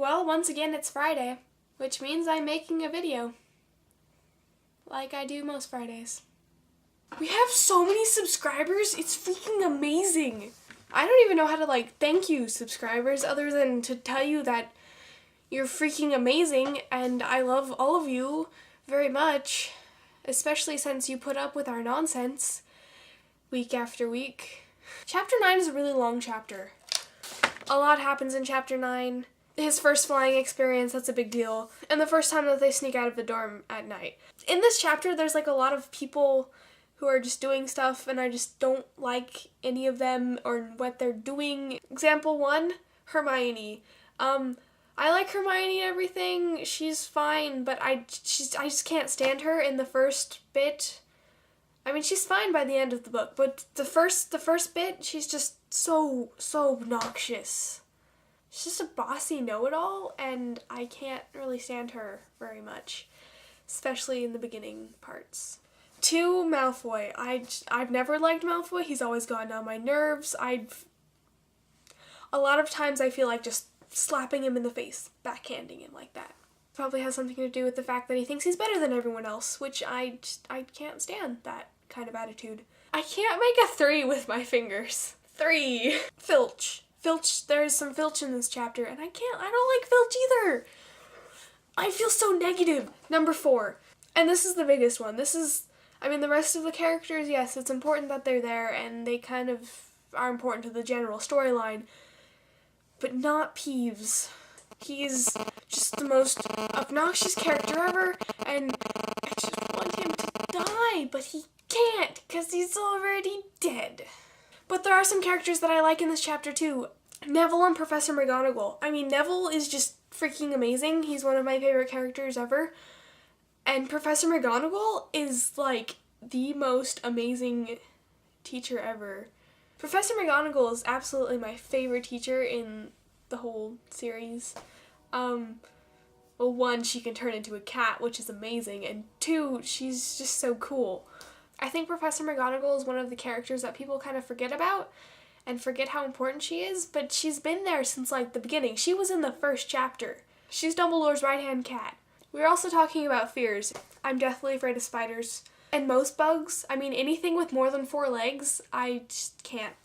Well, once again, it's Friday, which means I'm making a video. Like I do most Fridays. We have so many subscribers, it's freaking amazing. I don't even know how to thank you subscribers other than to tell you that you're freaking amazing and I love all of you very much, especially since you put up with our nonsense week after week. Chapter 9 is a really long chapter. A lot happens in chapter 9. His first flying experience, that's a big deal. And the first time that they sneak out of the dorm at night. In this chapter, there's a lot of people who are just doing stuff and I just don't like any of them or what they're doing. Example 1, Hermione. I like Hermione and everything. She's fine, but I just can't stand her in the first bit. I mean, she's fine by the end of the book, but the first bit, she's just so obnoxious. She's just a bossy know-it-all, and I can't really stand her very much, especially in the beginning parts. 2, Malfoy. I've never liked Malfoy. He's always gotten on my nerves. A lot of times I feel like just slapping him in the face, backhanding him like that. Probably has something to do with the fact that he thinks he's better than everyone else, which I can't stand that kind of attitude. I can't make a 3 with my fingers. 3. Filch. There's some Filch in this chapter, and I don't like Filch either. I feel so negative. Number 4. And this is the biggest one. The rest of the characters, yes, it's important that they're there, and they kind of are important to the general storyline, but not Peeves. He's just the most obnoxious character ever, and I just want him to die, but he can't, because he's already dead. But there are some characters that I like in this chapter too. Neville and Professor McGonagall. Neville is just freaking amazing. He's one of my favorite characters ever. And Professor McGonagall is the most amazing teacher ever. Professor McGonagall is absolutely my favorite teacher in the whole series. Well, 1, she can turn into a cat, which is amazing, and 2, she's just so cool. I think Professor McGonagall is one of the characters that people kind of forget about and forget how important she is, but she's been there since the beginning. She was in the first chapter. She's Dumbledore's right-hand cat. We're also talking about fears. I'm deathly afraid of spiders. And most bugs, anything with more than 4 legs, I just can't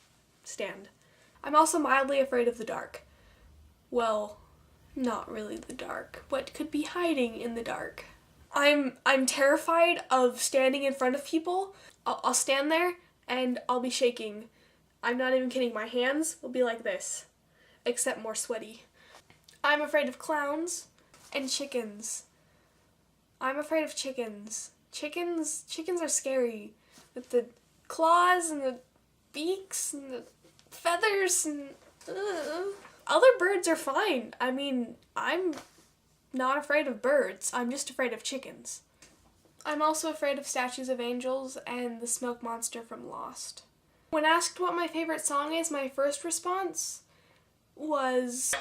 stand. I'm also mildly afraid of the dark. Well, not really the dark. What could be hiding in the dark? I'm terrified of standing in front of people. I'll stand there and I'll be shaking. I'm not even kidding. My hands will be like this, except more sweaty. I'm afraid of clowns and chickens. I'm afraid of chickens. Chickens are scary. With the claws and the beaks and the feathers and other birds are fine. I'm not afraid of birds. I'm just afraid of chickens. I'm also afraid of statues of angels and the smoke monster from Lost. When asked what my favorite song is, my first response was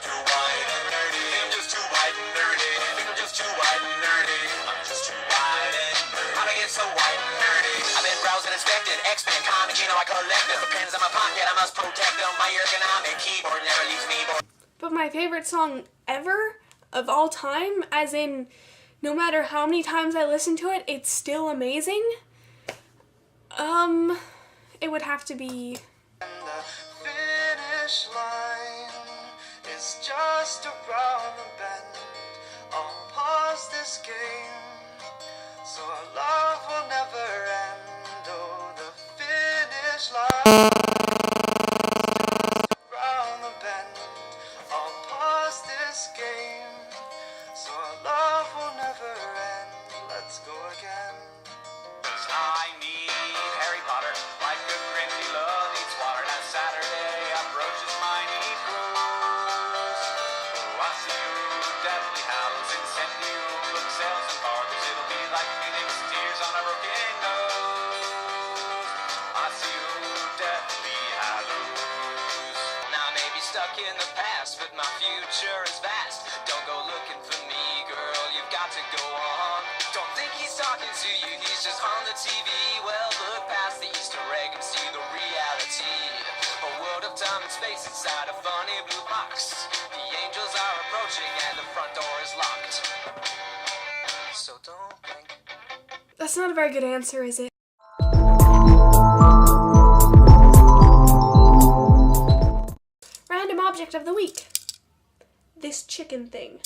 But my favorite song ever, of all time, as in no matter how many times I listen to it, it's still amazing, it would have to be And the finish line is just around the bend. I'll pause this game, so our love will never end. Oh, the finish line around the bend. I'll pause this game, so our love will never end. Let's go again. I need Harry Potter, like good Grindy love eats water. That Saturday approaches my need grows. Oh, I see you deathly hallows, incendio, book sales and bargains. It'll be like Phoenix tears on a broken nose. I see you deathly hallows. Now I may be stuck in the past, but my future is vast. Don't go looking for me, girl, you've got to go on. Don't think he's talking to you, he's just on the TV. Well, look past the Easter egg and see the reality. A world of time and space inside a funny blue box. The angels are approaching and the front door is locked. So don't blink. That's not a very good answer, is it? Random object of the week. This chicken thing.